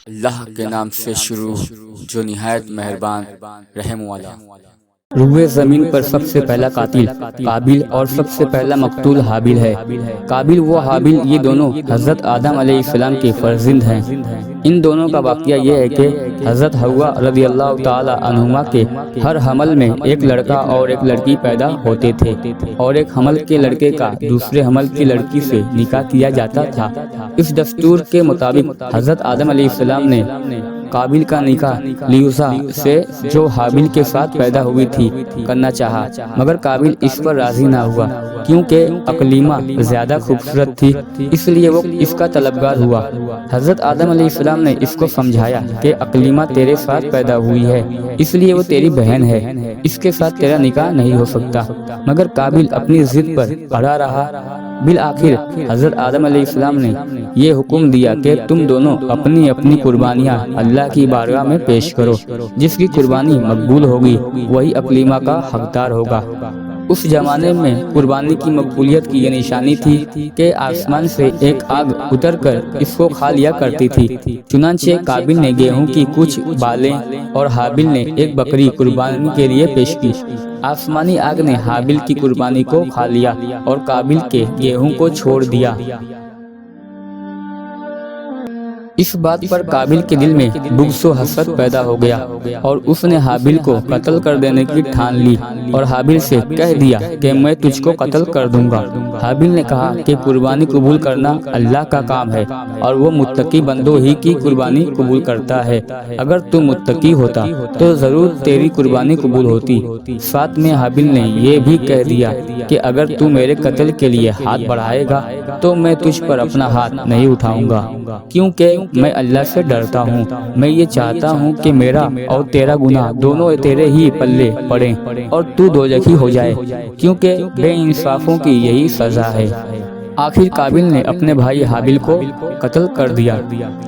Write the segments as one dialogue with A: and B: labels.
A: اللہ کے نام سے شروع جو نہایت مہربان رحم والا۔
B: روئے زمین پر سب سے پہلا قاتل قابل اور سب سے پہلا مقتول حابیل ہے۔ قابل و حابیل یہ دونوں حضرت آدم علیہ السلام کے فرزند ہیں۔ ان دونوں کا واقعہ یہ ہے کہ حضرت حوا رضی اللہ تعالی عنہما کے ہر حمل میں ایک لڑکا اور ایک لڑکی پیدا ہوتے تھے، اور ایک حمل کے لڑکے کا دوسرے حمل کی لڑکی سے نکاح کیا جاتا تھا۔ اس دستور کے مطابق حضرت آدم علیہ السلام نے قابل کا نکاح لیوسا سے جو حابیل کے ساتھ پیدا ہوئی تھی کرنا چاہا، مگر قابل اس پر راضی نہ ہوا کیونکہ اقلیمہ زیادہ خوبصورت تھی، اس لیے وہ اس کا طلبگار ہوا۔ حضرت آدم علیہ السلام نے اس کو سمجھایا کہ اقلیمہ تیرے ساتھ پیدا ہوئی ہے، اس لیے وہ تیری بہن ہے، اس کے ساتھ تیرا نکاح نہیں ہو سکتا، مگر قابل اپنی ضد پر اڑا رہا۔ بالآخر حضرت آدم علیہ السلام نے یہ حکم دیا کہ تم دونوں اپنی اپنی قربانیاں اللہ کی بارگاہ میں پیش کرو، جس کی قربانی مقبول ہوگی وہی اقلیمہ کا حقدار ہوگا۔ اس زمانے میں قربانی کی مقبولیت کی یہ نشانی تھی کہ آسمان سے ایک آگ اتر کر اس کو کھا لیا کرتی تھی۔ چنانچہ قابل نے گیہوں کی کچھ بالیں اور حابیل نے ایک بکری قربانی کے لیے پیش کی۔ آسمانی آگ نے حابیل کی قربانی کو کھا لیا اور قابل کے گیہوں کو چھوڑ دیا۔ اس بات پر قابل کے دل میں بغض و حسد پیدا ہو گیا اور اس نے حابیل کو قتل کر دینے کی ٹھان لی اور حابیل سے کہہ دیا کہ میں تجھ کو قتل کر دوں گا۔ حابیل نے کہا کہ قربانی قبول کرنا اللہ کا کام ہے اور وہ متقی بندوں ہی کی قربانی قبول کرتا ہے۔ اگر تو متقی ہوتا تو ضرور تیری قربانی قبول ہوتی۔ ساتھ میں حابیل نے یہ بھی کہہ دیا کہ اگر تو میرے قتل کے لیے ہاتھ بڑھائے گا تو میں تجھ پر اپنا ہاتھ نہیں اٹھاؤں گا، کیونکہ میں اللہ سے ڈرتا ہوں۔ میں یہ چاہتا ہوں کہ میرا اور تیرا گناہ دونوں تیرے ہی پلے پڑیں اور تو دوزخی ہو جائے، کیونکہ بے انصافوں کی یہی سزا ہے۔ آخر قابل نے اپنے بھائی حابیل کو قتل کر دیا۔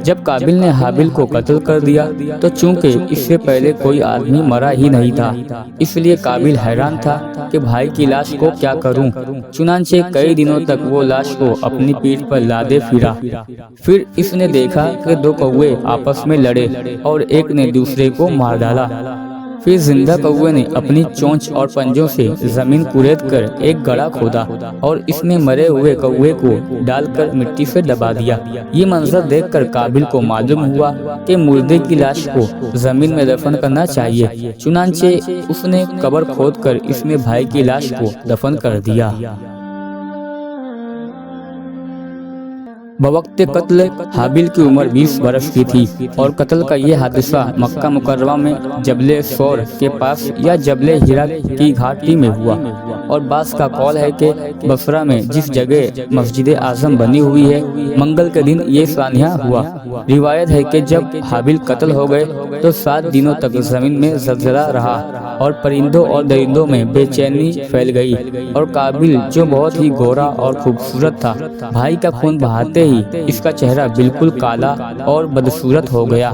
B: جب قابل نے حابیل کو قتل کر دیا تو چونکہ اس سے پہلے کوئی آدمی مرا ہی نہیں تھا، اس لیے قابل حیران تھا کہ بھائی کی لاش کو کیا کروں۔ چنانچہ کئی دنوں تک وہ لاش کو اپنی پیٹھ پر لادے پھرا۔ پھر اس نے دیکھا کہ دو کوے آپس میں لڑے اور ایک نے دوسرے کو مار ڈالا۔ پھر زندہ کوے نے اپنی چونچ اور پنجوں سے زمین کرید کر ایک گڑھا کھودا اور اس میں مرے ہوئے کوے کو ڈال کر مٹی سے دبا دیا۔ یہ منظر دیکھ کر قابل کو معلوم ہوا کہ مردے کی لاش کو زمین میں دفن کرنا چاہیے، چنانچہ اس نے قبر کھود کر اس میں بھائی کی لاش کو دفن کر دیا۔ بوقت قتل حابیل کی عمر 20 برس کی تھی اور قتل کا یہ حادثہ مکہ مکرمہ میں جبل سور کے پاس یا جبل ہیرا کی گھاٹی میں ہوا، اور بعض کا قول ہے کہ بصرہ میں جس جگہ مسجد اعظم بنی ہوئی ہے منگل کے دن یہ سانحہ ہوا۔ روایت ہے کہ جب حابیل قتل ہو گئے تو 7 دنوں تک زمین میں زلزلہ رہا اور پرندوں اور درندوں میں بے چینی پھیل گئی، اور قابل جو بہت ہی گورا اور خوبصورت تھا بھائی کا خون بہاتے ہی اس کا چہرہ بالکل کالا اور بدصورت ہو گیا،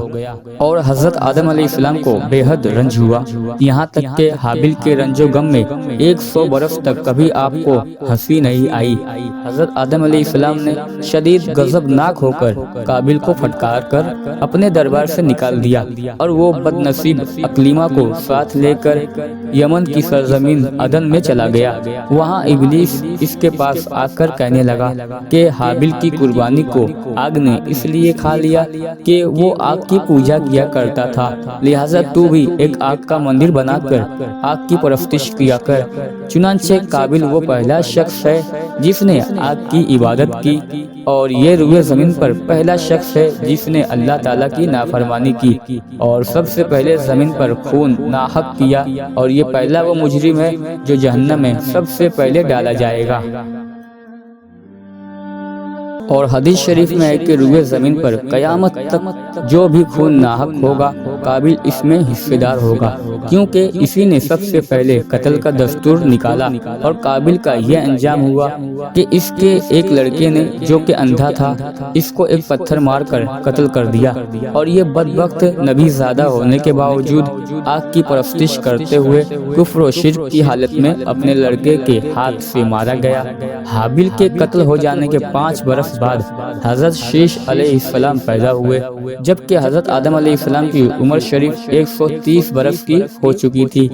B: اور حضرت آدم علیہ السلام کو بے حد رنج ہوا، یہاں تک کہ حابیل کے رنج و غم میں 100 برس تک کبھی آپ کو ہنسی نہیں آئی۔ حضرت آدم علیہ السلام نے شدید غضب ناک ہو کر قابل کو پھٹکار کر اپنے دربار سے نکال دیا، اور وہ بد نصیب اقلیمہ کو ساتھ لے کر یمن کی سرزمین عدن میں چلا گیا۔ وہاں ابلیس اس کے پاس آ کر کہنے لگا کہ حابیل کی قربانی کو آگ نے اس لیے کھا لیا کہ وہ آگ کی پوجا کیا کرتا تھا، لہٰذا تو بھی ایک آگ کا مندر بنا کر آگ کی پرستش کیا کر۔ چنانچہ قابل وہ پہلا شخص ہے جس نے آگ کی عبادت کی، اور یہ روئے زمین پر پہلا شخص ہے جس نے اللہ تعالیٰ کی نافرمانی کی اور سب سے پہلے زمین پر خون ناحق کیا، اور یہ پہلا وہ مجرم ہے جو جہنم میں سب سے پہلے ڈالا جائے گا۔ اور حدیث شریف میں ہے کہ روئے زمین پر قیامت تک جو بھی خون ناحق ہوگا قابل اس میں حصے دار ہوگا، کیونکہ اسی نے سب سے پہلے قتل کا دستور نکالا، اور قابل کا یہ انجام ہوا کہ اس کے ایک لڑکے نے جو کہ اندھا تھا اس کو ایک پتھر مار کر قتل کر دیا، اور یہ بدبخت نبی زادہ ہونے کے باوجود آگ کی پرستش کرتے ہوئے کفر و شرک کی حالت میں اپنے لڑکے کے ہاتھ سے مارا گیا۔ حابیل کے قتل ہو جانے کے 5 برس بعد حضرت شیش علیہ السلام پیدا ہوئے، جبکہ حضرت آدم علیہ السلام کی عمر شریف 130 برس کی ہو چکی تھی۔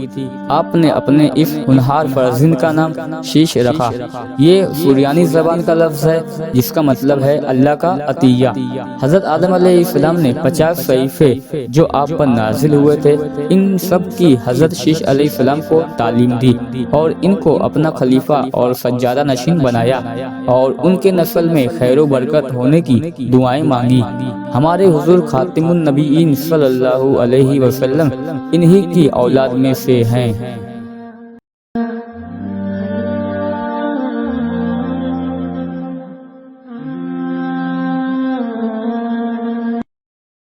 B: آپ نے اپنے اس ہونہار فرزند کا نام شیش رکھا۔ یہ سریانی زبان کا لفظ ہے جس کا مطلب ہے اللہ کا عطیہ۔ حضرت آدم علیہ السلام نے 50 صحیفے جو آپ پر نازل ہوئے تھے، ان سب کی حضرت شیش علیہ السلام کو تعلیم دی اور ان کو اپنا خلیفہ اور سجادہ نشین بنایا، اور ان کے نسل میں خیر و برکت ہونے کی دعائیں مانگی۔ ہمارے حضور خاتم النبیین صلی اللہ علیہ وسلم انہی کی اولاد میں سے ہیں۔